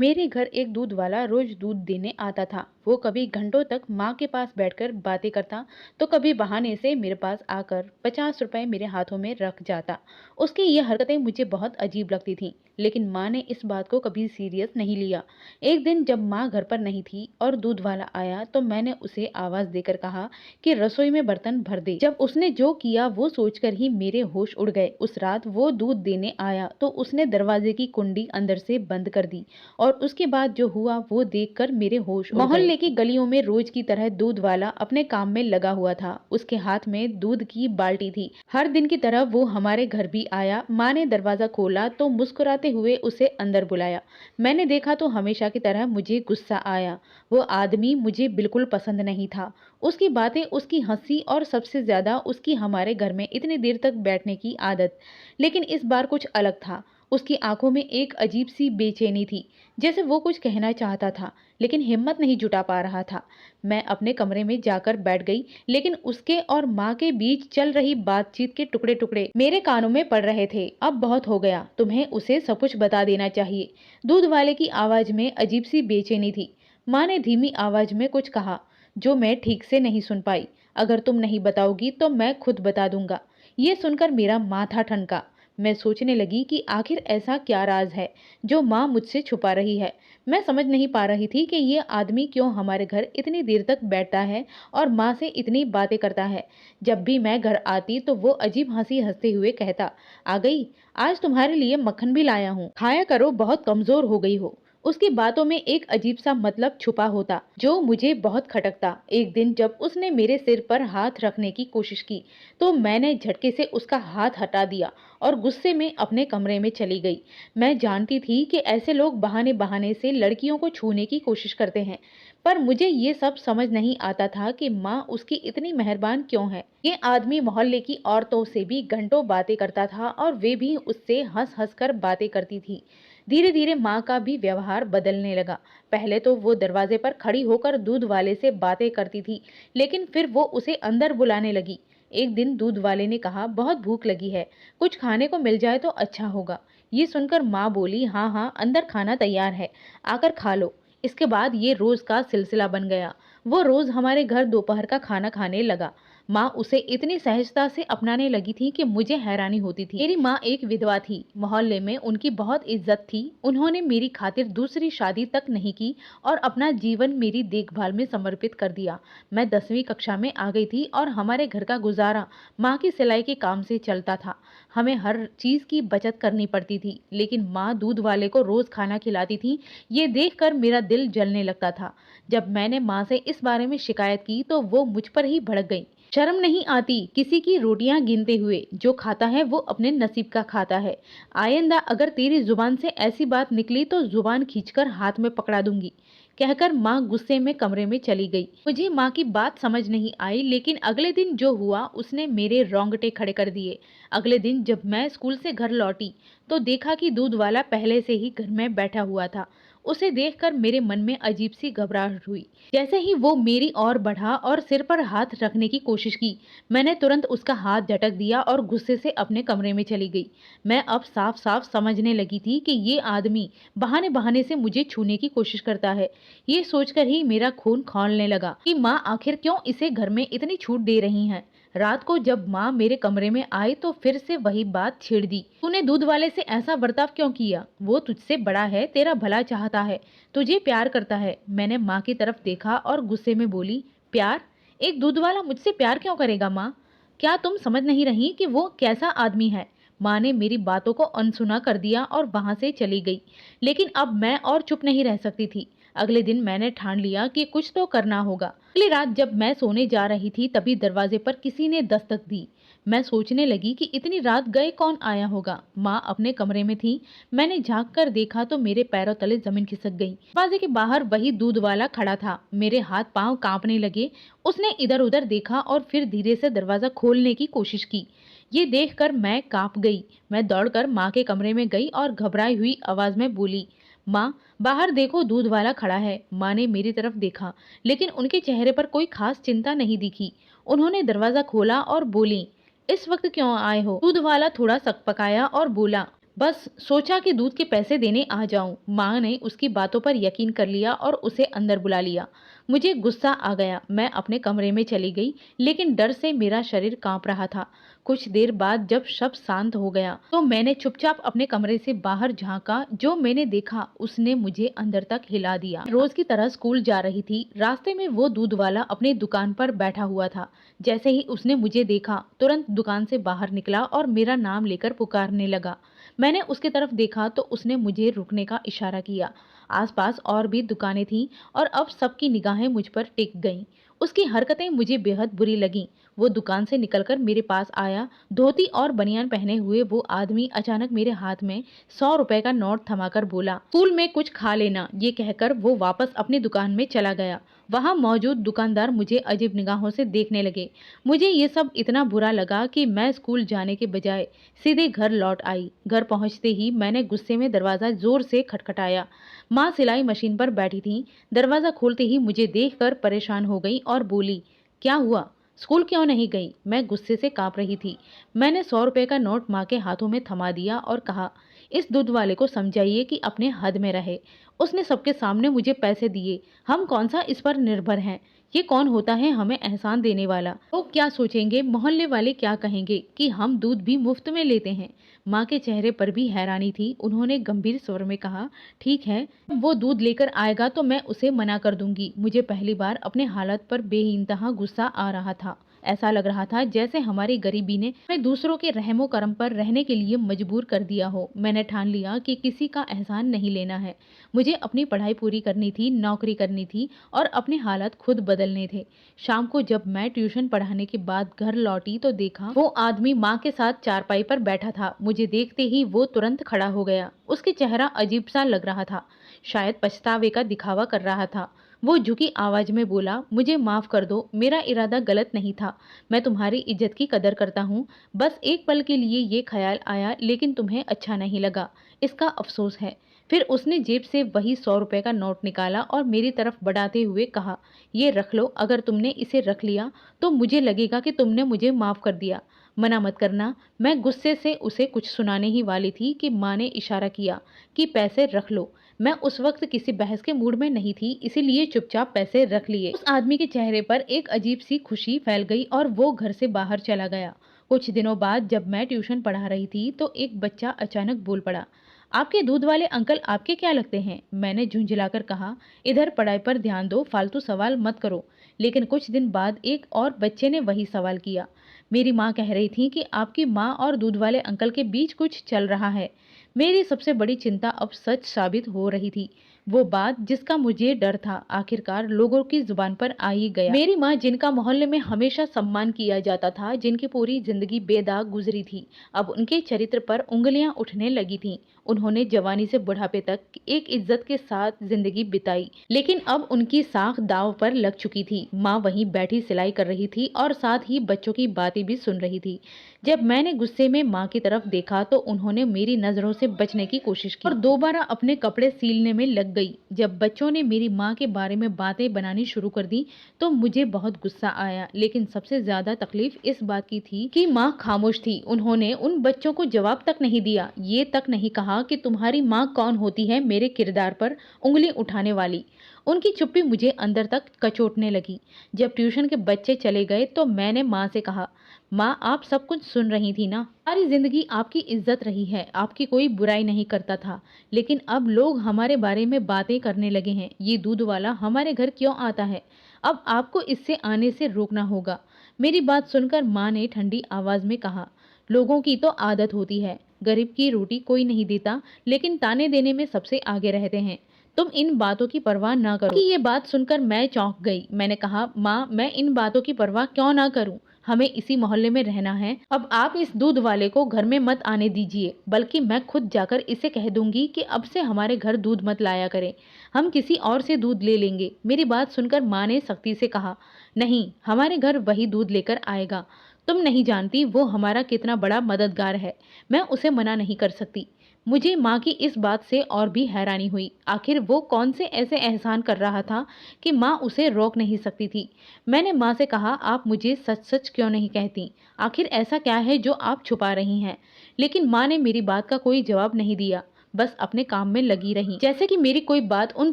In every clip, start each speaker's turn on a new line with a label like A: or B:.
A: मेरे घर एक दूध वाला रोज दूध देने आता था। वो कभी घंटों तक माँ के पास बैठकर बातें करता, तो कभी बहाने से मेरे पास आकर 50 रुपए मेरे हाथों में रख जाता। उसकी ये हरकतें मुझे बहुत अजीब लगती थीं, लेकिन माँ ने इस बात को कभी सीरियस नहीं लिया। एक दिन जब माँ घर पर नहीं थी और दूध वाला आया, तो मैंने उसे आवाज देकर कहा कि रसोई में बर्तन भर दे। जब उसने जो किया वो सोचकर ही मेरे होश उड़ गए। उस रात वो दूध देने आया तो उसने दरवाजे की कुंडी अंदर से बंद कर दी, और उसके बाद जो हुआ वो देखकर मेरे होश उड़ गए। मोहल्ले की गलियों में रोज की तरह दूध वाला अपने काम में लगा हुआ था। उसके हाथ में दूध की बाल्टी थी। हर दिन की तरह वो हमारे घर भी आया। माँ ने दरवाजा खोला तो मुस्कुराते हुए उसे अंदर बुलाया। मैंने देखा तो हमेशा की तरह मुझे गुस्सा आया। वो आदमी मुझे बिल्कुल पसंद नहीं था। उसकी बातें, उसकी हंसी और सबसे ज्यादा उसकी हमारे घर में इतनी देर तक बैठने की आदत। लेकिन इस बार कुछ अलग था। उसकी आंखों में एक अजीब सी बेचैनी थी, जैसे वो कुछ कहना चाहता था लेकिन हिम्मत नहीं जुटा पा रहा था। मैं अपने कमरे में जाकर बैठ गई, लेकिन उसके और माँ के बीच चल रही बातचीत के टुकड़े टुकड़े मेरे कानों में पड़ रहे थे। अब बहुत हो गया, तुम्हें उसे सब कुछ बता देना चाहिए। दूध वाले की आवाज में अजीब सी बेचैनी थी। माँ ने धीमी आवाज में कुछ कहा जो मैं ठीक से नहीं सुन पाई। अगर तुम नहीं बताओगी तो मैं खुद बता दूंगा। ये सुनकर मेरा माथा ठनका। मैं सोचने लगी कि आखिर ऐसा क्या राज है जो माँ मुझसे छुपा रही है। मैं समझ नहीं पा रही थी कि ये आदमी क्यों हमारे घर इतनी देर तक बैठता है और माँ से इतनी बातें करता है। जब भी मैं घर आती तो वो अजीब हंसी हंसते हुए कहता, आ गई, आज तुम्हारे लिए मक्खन भी लाया हूँ, खाया करो, बहुत कमजोर हो गई हो। उसकी बातों में एक अजीब सा मतलब छुपा होता जो मुझे बहुत खटकता। एक दिन जब उसने मेरे सिर पर हाथ रखने की कोशिश की तो मैंने झटके से उसका हाथ हटा दिया और गुस्से में अपने कमरे में चली गई। मैं जानती थी कि ऐसे लोग बहाने बहाने से लड़कियों को छूने की कोशिश करते हैं, पर मुझे ये सब समझ नहीं आता था कि माँ उसकी इतनी मेहरबान क्यों है। ये आदमी मोहल्ले की औरतों से भी घंटों बातें करता था और वे भी उससे हंस हंस कर बातें करती थी। धीरे धीरे माँ का भी व्यवहार बदलने लगा। पहले तो वो दरवाजे पर खड़ी होकर दूध वाले से बातें करती थी, लेकिन फिर वो उसे अंदर बुलाने लगी। एक दिन दूध वाले ने कहा, बहुत भूख लगी है, कुछ खाने को मिल जाए तो अच्छा होगा। ये सुनकर माँ बोली, हाँ हाँ, अंदर खाना तैयार है, आकर खा लो। इसके बाद ये रोज का सिलसिला बन गया। वो रोज हमारे घर दोपहर का खाना खाने लगा। माँ उसे इतनी सहजता से अपनाने लगी थी कि मुझे हैरानी होती थी। मेरी माँ एक विधवा थी। मोहल्ले में उनकी बहुत इज्जत थी। उन्होंने मेरी खातिर दूसरी शादी तक नहीं की और अपना जीवन मेरी देखभाल में समर्पित कर दिया। मैं 10वीं कक्षा में आ गई थी और हमारे घर का गुजारा माँ की सिलाई के काम से चलता था। हमें हर चीज की बचत करनी पड़ती थी, लेकिन माँ दूध वाले को रोज खाना खिलाती थी। ये देखकर मेरा दिल जलने लगता था। जब मैंने माँ से इस बारे में शिकायत की तो वो मुझ पर ही भड़क गई। शर्म नहीं आती किसी की रोटियां गिनते हुए? जो खाता है वो अपने नसीब का खाता है। आइंदा अगर तेरी जुबान से ऐसी बात निकली तो जुबान खींचकर हाथ में पकड़ा दूंगी, कहकर माँ गुस्से में कमरे में चली गई। मुझे माँ की बात समझ नहीं आई, लेकिन अगले दिन जो हुआ उसने मेरे रोंगटे खड़े कर दिए। अगले दिन जब मैं स्कूल से घर लौटी तो देखा कि दूध वाला पहले से ही घर में बैठा हुआ था। उसे देखकर मेरे मन में अजीब सी घबराहट हुई। जैसे ही वो मेरी ओर बढ़ा और सिर पर हाथ रखने की कोशिश की, मैंने तुरंत उसका हाथ झटक दिया और गुस्से से अपने कमरे में चली गई। मैं अब साफ साफ समझने लगी थी कि ये आदमी बहाने बहाने से मुझे छूने की कोशिश करता है। ये सोचकर ही मेरा खून खौलने लगा कि माँ आखिर क्यों इसे घर में इतनी छूट दे रही है। रात को जब माँ मेरे कमरे में आई तो फिर से वही बात छेड़ दी। तूने दूध वाले से ऐसा बर्ताव क्यों किया? वो तुझसे बड़ा है, तेरा भला चाहता है, तुझे प्यार करता है। मैंने माँ की तरफ देखा और गुस्से में बोली, प्यार? एक दूध वाला मुझसे प्यार क्यों करेगा माँ? क्या तुम समझ नहीं रही कि वो कैसा आदमी है? माँ ने मेरी बातों को अनसुना कर दिया और वहां से चली गई। लेकिन अब मैं और चुप नहीं रह सकती थी। अगले दिन मैंने ठान लिया कि कुछ तो करना होगा। अगली रात जब मैं सोने जा रही थी तभी दरवाजे पर किसी ने दस्तक दी। मैं सोचने लगी कि इतनी रात गए कौन आया होगा। माँ अपने कमरे में थी। मैंने झांक कर देखा तो मेरे पैरों तले जमीन खिसक गई। दरवाजे के बाहर वही दूध वाला खड़ा था। मेरे हाथ पांव कांपने लगे। उसने इधर उधर देखा और फिर धीरे से दरवाजा खोलने की कोशिश की। ये देखकर मैं कांप गई। मैं दौड़कर माँ के कमरे में गई और घबराई हुई आवाज में बोली, माँ, बाहर देखो, दूध वाला खड़ा है। माँ ने मेरी तरफ देखा, लेकिन उनके चेहरे पर कोई खास चिंता नहीं दिखी। उन्होंने दरवाजा खोला और बोली, इस वक्त क्यों आए हो? दूध वाला थोड़ा सकपकाया और बोला, बस सोचा कि दूध के पैसे देने आ जाऊं। माँ ने उसकी बातों पर यकीन कर लिया और उसे अंदर बुला लिया। मुझे गुस्सा आ गया। मैं अपने कमरे में चली गई, लेकिन डर से मेरा शरीर कांप रहा था। कुछ देर बाद जब सब शांत हो गया तो मैंने चुपचाप अपने कमरे से बाहर झांका। जो मैंने देखा उसने मुझे अंदर तक हिला दिया। रोज की तरह स्कूल जा रही थी। रास्ते में वो दूध वाला अपनी दुकान पर बैठा हुआ था। जैसे ही उसने मुझे देखा, तुरंत दुकान से बाहर निकला और मेरा नाम लेकर पुकारने लगा। मैंने उसकी तरफ देखा तो उसने मुझे रुकने का इशारा किया। आसपास और भी दुकानें थीं और अब सबकी निगाहें मुझ पर टिक गईं। उसकी हरकतें मुझे बेहद बुरी लगीं। वो दुकान से निकलकर मेरे पास आया। धोती और बनियान पहने हुए वो आदमी अचानक मेरे हाथ में 100 रुपए का नोट थमाकर बोला, स्कूल में कुछ खा लेना। ये कहकर वो वापस अपनी दुकान में चला गया। वहां मौजूद दुकानदार मुझे अजीब निगाहों से देखने लगे। मुझे ये सब इतना बुरा लगा कि मैं स्कूल जाने के बजाय सीधे घर लौट आई। घर पहुंचते ही मैंने गुस्से में दरवाज़ा जोर से खटखटाया। माँ सिलाई मशीन पर बैठी थीं। दरवाज़ा खोलते ही मुझे देखकर परेशान हो गई और बोली, क्या हुआ? स्कूल क्यों नहीं गई? मैं गुस्से से कांप रही थी। मैंने 100 रुपए का नोट माँ के हाथों में थमा दिया और कहा, इस दूध वाले को समझाइए कि अपने हद में रहे। उसने सबके सामने मुझे पैसे दिए। हम कौन सा इस पर निर्भर हैं? ये कौन होता है हमें एहसान देने वाला? लोग क्या सोचेंगे, मोहल्ले वाले क्या कहेंगे कि हम दूध भी मुफ्त में लेते हैं? माँ के चेहरे पर भी हैरानी थी। उन्होंने गंभीर स्वर में कहा, ठीक है, वो दूध लेकर आएगा तो मैं उसे मना कर दूंगी। मुझे पहली बार अपने हालत पर बेइंतहा गुस्सा आ रहा था। ऐसा लग रहा था जैसे हमारी गरीबी ने हमें दूसरों के रहमो करम पर रहने के लिए मजबूर कर दिया हो। मैंने ठान लिया कि किसी का एहसान नहीं लेना है। मुझे अपनी पढ़ाई पूरी करनी थी, नौकरी करनी थी और अपने हालात खुद बदलने थे। शाम को जब मैं ट्यूशन पढ़ाने के बाद घर लौटी तो देखा वो आदमी माँ के साथ चारपाई पर बैठा था। मुझे देखते ही वो तुरंत खड़ा हो गया। उसके चेहरा अजीब सा लग रहा था, शायद पछतावे का दिखावा कर रहा था। वो झुकी आवाज में बोला, मुझे माफ कर दो, मेरा इरादा गलत नहीं था। मैं तुम्हारी इज्जत की कदर करता हूँ। बस एक पल के लिए ये ख्याल आया, लेकिन तुम्हें अच्छा नहीं लगा, इसका अफसोस है। फिर उसने जेब से वही 100 रुपए का नोट निकाला और मेरी तरफ बढ़ाते हुए कहा, ये रख लो। अगर तुमने इसे रख लिया तो मुझे लगेगा कि तुमने मुझे माफ कर दिया। मना मत करना। मैं गुस्से से उसे कुछ सुनाने ही वाली थी कि माँ ने इशारा किया कि पैसे रख लो। मैं उस वक्त किसी बहस के मूड में नहीं थी, इसीलिए चुपचाप पैसे रख लिए। उस आदमी के चेहरे पर एक अजीब सी खुशी फैल गई और वो घर से बाहर चला गया। कुछ दिनों बाद जब मैं ट्यूशन पढ़ा रही थी तो एक बच्चा अचानक बोल पड़ा, आपके दूध वाले अंकल आपके क्या लगते हैं? मैंने झुंझलाकर कहा, इधर पढ़ाई पर ध्यान दो, फालतू सवाल मत करो। लेकिन कुछ दिन बाद एक और बच्चे ने वही सवाल किया। मेरी माँ कह रही थी कि आपकी माँ और दूध वाले अंकल के बीच कुछ चल रहा है। मेरी सबसे बड़ी चिंता अब सच साबित हो रही थी। वो बात जिसका मुझे डर था आखिरकार लोगों की जुबान पर आ ही गया। मेरी माँ, जिनका मोहल्ले में हमेशा सम्मान किया जाता था, जिनकी पूरी जिंदगी बेदाग गुजरी थी, अब उनके चरित्र पर उंगलियां उठने लगी थीं। उन्होंने जवानी से बुढ़ापे तक एक इज्जत के साथ जिंदगी बिताई, लेकिन अब उनकी साख दांव पर लग चुकी थी। माँ वहीं बैठी सिलाई कर रही थी और साथ ही बच्चों की बातें भी सुन रही थी। जब मैंने गुस्से में माँ की तरफ देखा तो उन्होंने मेरी नजरों से बचने की कोशिश की और दोबारा अपने कपड़े सीलने में लग गई। जब बच्चों ने मेरी माँ के बारे में बातें बनानी शुरू कर दी तो मुझे बहुत गुस्सा आया, लेकिन सबसे ज्यादा तकलीफ इस बात की थी कि माँ खामोश थी। उन्होंने उन बच्चों को जवाब तक नहीं दिया, ये तक नहीं कहा कि तुम्हारी माँ कौन होती है मेरे किरदार पर उंगली उठाने वाली। उनकी चुप्पी मुझे अंदर तक कचोटने लगी। जब ट्यूशन के बच्चे चले गए तो मैंने माँ से कहा, माँ आप सब कुछ सुन रही थी ना? सारी जिंदगी आपकी इज्जत रही है, आपकी कोई बुराई नहीं करता था, लेकिन अब लोग हमारे बारे में बातें करने लगे हैं। ये दूध वाला हमारे घर क्यों आता है? अब आपको इससे आने से रोकना होगा। मेरी बात सुनकर माँ ने ठंडी आवाज में कहा, लोगों की तो आदत होती है, गरीब की रोटी कोई नहीं देता, लेकिन ताने देने में सबसे आगे रहते हैं। तुम इन बातों की परवाह ना करो। कि ये बात सुनकर मैं चौंक गई। मैंने कहा, माँ मैं इन बातों की परवाह क्यों ना करूं? हमें इसी मोहल्ले में रहना है। अब आप इस दूध वाले को घर में मत आने दीजिए, बल्कि मैं खुद जाकर इसे कह दूंगी कि अब से हमारे घर दूध मत लाया करे। हम किसी और से दूध ले लेंगे। मेरी बात सुनकर माँ ने सख्ती से कहा, नहीं, हमारे घर वही दूध लेकर आएगा। तुम नहीं जानती वो हमारा कितना बड़ा मददगार है। मैं उसे मना नहीं कर सकती। मुझे माँ की इस बात से और भी हैरानी हुई। आखिर वो कौन से ऐसे एहसान कर रहा था कि माँ उसे रोक नहीं सकती थी। मैंने माँ से कहा, आप मुझे सच सच क्यों नहीं कहती? आखिर ऐसा क्या है जो आप छुपा रही हैं? लेकिन माँ ने मेरी बात का कोई जवाब नहीं दिया, बस अपने काम में लगी रही, जैसे कि मेरी कोई बात उन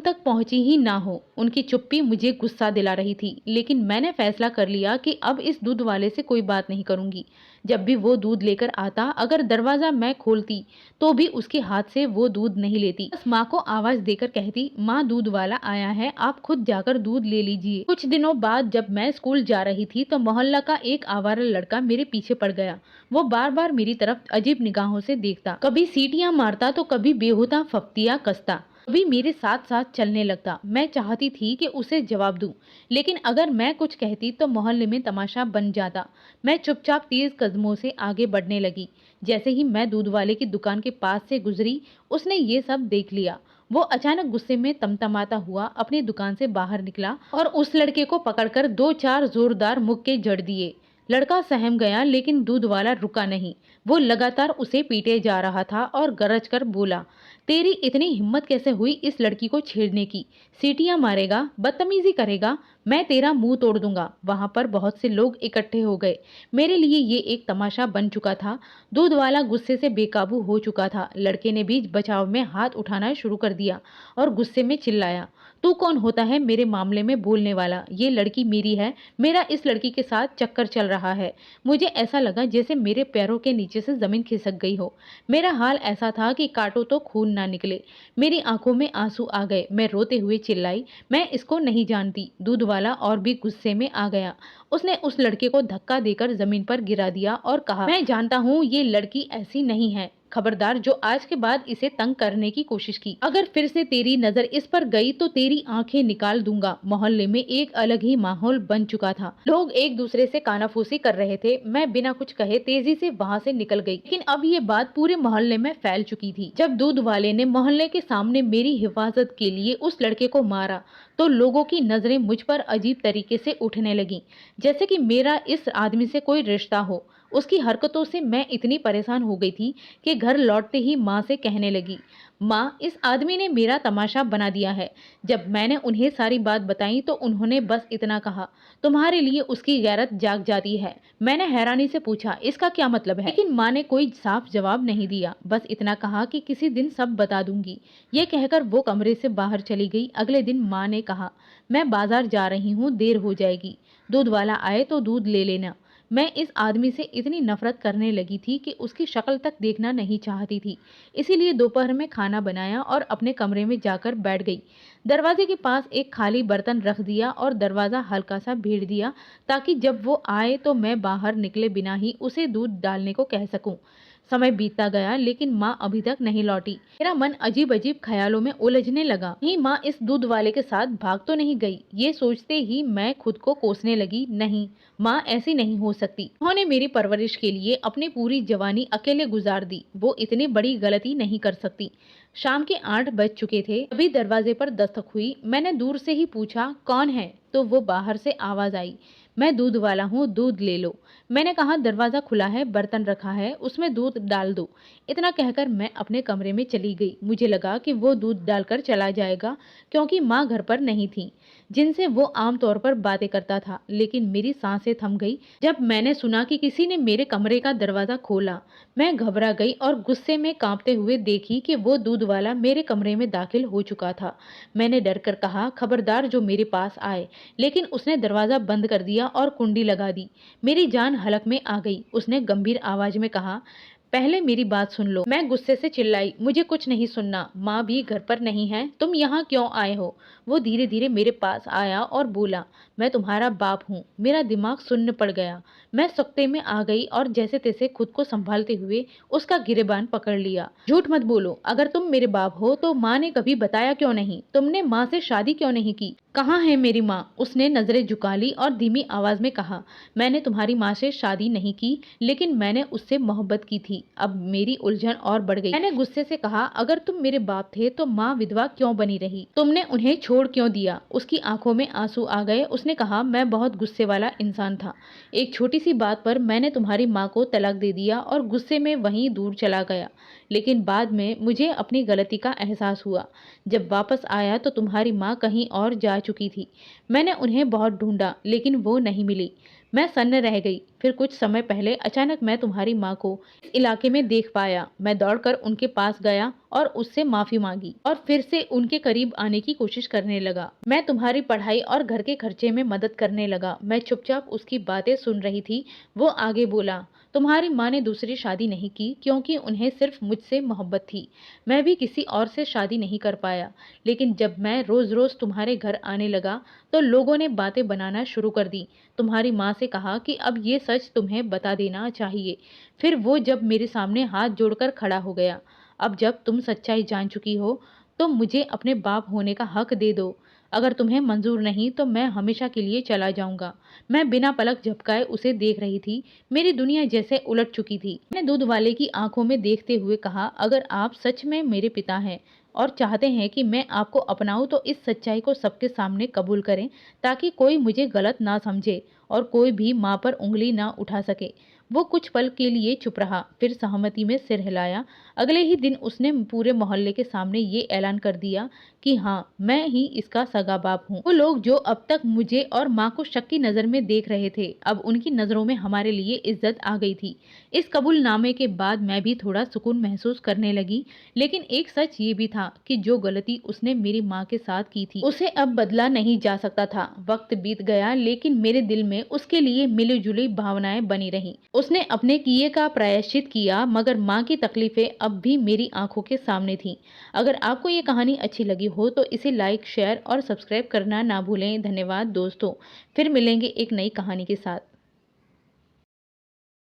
A: तक पहुंची ही ना हो। उनकी चुप्पी मुझे गुस्सा दिला रही थी, लेकिन मैंने फैसला कर लिया कि अब इस दूध वाले से कोई बात नहीं करूंगी। जब भी वो दूध लेकर आता, अगर दरवाजा मैं खोलती तो भी उसके हाथ से वो दूध नहीं लेती, बस माँ को आवाज देकर कहती, माँ दूध वाला आया है, आप खुद जाकर दूध ले लीजिए। कुछ दिनों बाद जब मैं स्कूल जा रही थी तो मोहल्ला का एक आवारा लड़का मेरे पीछे पड़ गया। वो बार बार मेरी तरफ अजीब निगाहों से देखता, कभी सीटियां मारता तो कभी बेहुदा फफ्तियां कसता, कभी मेरे साथ साथ चलने लगता। मैं चाहती थी कि उसे जवाब दूं, लेकिन अगर मैं कुछ कहती तो मोहल्ले में तमाशा बन जाता। मैं चुपचाप तेज कदमों से आगे बढ़ने लगी। जैसे ही मैं दूध वाले की दुकान के पास से गुजरी, उसने ये सब देख लिया। वो अचानक गुस्से में तमतमाता हुआ अपनी दुकान से बाहर निकला और उस लड़के को पकड़कर दो चार जोरदार मुक्के जड़ दिए। लड़का सहम गया, लेकिन दूध वाला रुका नहीं। वो लगातार उसे पीटे जा रहा था और गरज कर बोला, तेरी इतनी हिम्मत कैसे हुई इस लड़की को छेड़ने की? सीटियां मारेगा, बदतमीजी करेगा, मैं तेरा मुंह तोड़ दूंगा। वहां पर बहुत से लोग इकट्ठे हो गए। मेरे लिए ये एक तमाशा बन चुका था। दूध वाला गुस्से से बेकाबू हो चुका था। लड़के ने भी बचाव में हाथ उठाना शुरू कर दिया और गुस्से में चिल्लाया, तू कौन होता है मेरे मामले में बोलने वाला? ये लड़की मेरी है, मेरा इस लड़की के साथ चक्कर चल रहा है। मुझे ऐसा लगा जैसे मेरे पैरों के नीचे से जमीन खिसक गई हो। मेरा हाल ऐसा था कि काटो तो खून ना निकले। मेरी आंखों में आंसू आ गए। मैं रोते हुए चिल्लाई, मैं इसको नहीं जानती। दूध वाला और भी गुस्से में आ गया। उसने उस लड़के को धक्का देकर जमीन पर गिरा दिया और कहा, मैं जानता हूँ ये लड़की ऐसी नहीं है। खबरदार जो आज के बाद इसे तंग करने की कोशिश की, अगर फिर से तेरी नजर इस पर गई तो तेरी आंखें निकाल दूंगा। मोहल्ले में एक अलग ही माहौल बन चुका था। लोग एक दूसरे से कानाफूसी कर रहे थे। मैं बिना कुछ कहे तेजी से वहां से निकल गई, लेकिन अब ये बात पूरे मोहल्ले में फैल चुकी थी। जब दूध वाले ने मोहल्ले के सामने मेरी हिफाजत के लिए उस लड़के को मारा, तो लोगों की नजरें मुझ पर अजीब तरीके से उठने लगी, जैसे कि मेरा इस आदमी से कोई रिश्ता हो। उसकी हरकतों से मैं इतनी परेशान हो गई थी कि घर लौटते ही माँ से कहने लगी, माँ इस आदमी ने मेरा तमाशा बना दिया है। जब मैंने उन्हें सारी बात बताई तो उन्होंने बस इतना कहा, तुम्हारे लिए उसकी गैरत जाग जाती है। मैंने हैरानी से पूछा, इसका क्या मतलब है? लेकिन माँ ने कोई साफ जवाब नहीं दिया, बस इतना कहा कि किसी दिन सब बता दूंगी। ये कहकर वो कमरे से बाहर चली गई। अगले दिन माँ ने कहा, मैं बाजार जा रही हूँ, देर हो जाएगी। दूध वाला आए तो दूध ले लेना। मैं इस आदमी से इतनी नफरत करने लगी थी कि उसकी शक्ल तक देखना नहीं चाहती थी। इसीलिए दोपहर में खाना बनाया और अपने कमरे में जाकर बैठ गई। दरवाजे के पास एक खाली बर्तन रख दिया और दरवाज़ा हल्का सा भीड़ दिया, ताकि जब वो आए तो मैं बाहर निकले बिना ही उसे दूध डालने को कह सकूं। समय बीतता गया, लेकिन माँ अभी तक नहीं लौटी। मेरा मन अजीब अजीब ख्यालों में उलझने लगा। नहीं, माँ इस दूध वाले के साथ भाग तो नहीं गई? ये सोचते ही मैं खुद को कोसने लगी। नहीं, माँ ऐसी नहीं हो सकती। उन्होंने मेरी परवरिश के लिए अपनी पूरी जवानी अकेले गुजार दी। वो इतनी बड़ी गलती नहीं कर सकती। शाम के 8 बज चुके थे। अभी दरवाजे पर दस्तक हुई। मैंने दूर से ही पूछा, कौन है? तो वो बाहर से आवाज आई, मैं दूध वाला हूँ, दूध ले लो। मैंने कहा, दरवाजा खुला है, बर्तन रखा है, उसमें दूध डाल दो। इतना कहकर मैं अपने कमरे में चली गई। मुझे लगा कि वो दूध डालकर चला जाएगा, क्योंकि माँ घर पर नहीं थी, जिनसे वो आमतौर पर बातें करता था। लेकिन मेरी सांसें थम गई जब मैंने सुना कि किसी ने मेरे कमरे का दरवाजा खोला। मैं घबरा गई और गुस्से में कांपते हुए देखी कि वो दूध वाला मेरे कमरे में दाखिल हो चुका था। मैंने डर कर कहा, खबरदार जो मेरे पास आए। लेकिन उसने दरवाजा बंद कर दिया और कुंडी लगा दी। मेरी जान हलक में आ गई। उसने गंभीर आवाज में कहा, पहले मेरी बात सुन लो। मैं गुस्से से चिल्लाई, मुझे कुछ नहीं सुनना, माँ भी घर पर नहीं है, तुम यहाँ क्यों आए हो? वो धीरे धीरे मेरे पास आया और बोला, मैं तुम्हारा बाप हूँ। मेरा दिमाग सुन्न पड़ गया। मैं सख्ते में आ गई और जैसे तैसे खुद को संभालते हुए उसका गिरेबान पकड़ लिया। झूठ मत बोलो, अगर तुम मेरे बाप हो तो माँ ने कभी बताया क्यों नहीं? तुमने माँ से शादी क्यों नहीं की? कहाँ है मेरी माँ? उसने नजरें झुका ली और धीमी आवाज में कहा, मैंने तुम्हारी माँ से शादी नहीं की, लेकिन मैंने उससे मोहब्बत की थी। अब मेरी उलझन और बढ़ गई। मैंने गुस्से से कहा, अगर तुम मेरे बाप थे तो माँ विधवा क्यों बनी रही? तुमने उन्हें छोड़ क्यों दिया? उसकी आंखों में आंसू आ गए। उसने कहा, मैं बहुत गुस्से वाला इंसान था। एक छोटी सी बात पर मैंने तुम्हारी माँ को तलाक दे दिया और गुस्से में वहीं दूर चला गया। लेकिन बाद में मुझे अपनी गलती का एहसास हुआ। जब वापस आया तो तुम्हारी माँ कहीं और जा चुकी थी। मैंने उन्हें बहुत ढूंढा लेकिन वो नहीं मिली। मैं सन्न रह गई। फिर कुछ समय पहले अचानक मैं तुम्हारी माँ को इस इलाके में देख पाया। मैं दौड़कर उनके पास गया और उससे माफी मांगी और फिर से उनके करीब आने की कोशिश करने लगा। मैं तुम्हारी पढ़ाई और घर के खर्चे में मदद करने लगा। मैं चुपचाप उसकी बातें सुन रही थी। वो आगे बोला, तुम्हारी माँ ने दूसरी शादी नहीं की क्योंकि उन्हें सिर्फ मुझसे मोहब्बत थी। मैं भी किसी और से शादी नहीं कर पाया। लेकिन जब मैं रोज रोज तुम्हारे घर आने लगा तो लोगों ने बातें बनाना शुरू कर दी। तुम्हारी माँ से कहा कि अब ये सच तुम्हें बता देना चाहिए। फिर वो जब मेरे सामने हाथ जोड़कर खड़ा हो गया। अब जब तुम सच्चाई जान चुकी हो तो मुझे अपने बाप होने का हक दे दो। अगर तुम्हें मंजूर नहीं तो मैं हमेशा के लिए चला जाऊंगा। मैं बिना पलक झपकाए उसे देख रही थी। मेरी दुनिया जैसे उलट चुकी थी। मैंने दूध वाले की आंखों में देखते हुए कहा, अगर आप सच में मेरे पिता हैं और चाहते हैं कि मैं आपको अपनाऊं तो इस सच्चाई को सबके सामने कबूल करें, ताकि कोई मुझे गलत ना समझे और कोई भी माँ पर उंगली ना उठा सके। वो कुछ पल के लिए चुप रहा, फिर सहमति में सिर हिलाया। अगले ही दिन उसने पूरे मोहल्ले के सामने ये ऐलान कर दिया कि हाँ, मैं ही इसका सगा बाप हूँ। वो लोग जो अब तक मुझे और माँ को शक की नजर में देख रहे थे, अब उनकी नजरों में हमारे लिए इज्जत आ गई थी। इस कबूलनामे के बाद मैं भी थोड़ा सुकून महसूस करने लगी। लेकिन एक सच ये भी था कि जो गलती उसने मेरी माँ के साथ की थी उसे अब बदला नहीं जा सकता था। वक्त बीत गया लेकिन मेरे दिल में उसके लिए मिली जुली भावनाएं बनी रहीं। उसने अपने किए का प्रायश्चित किया, मगर माँ की तकलीफें अब भी मेरी आंखों के सामने थीं। अगर आपको ये कहानी अच्छी लगी हो तो इसे लाइक, शेयर और सब्सक्राइब करना ना भूलें। धन्यवाद दोस्तों। फिर मिलेंगे एक नई कहानी के साथ।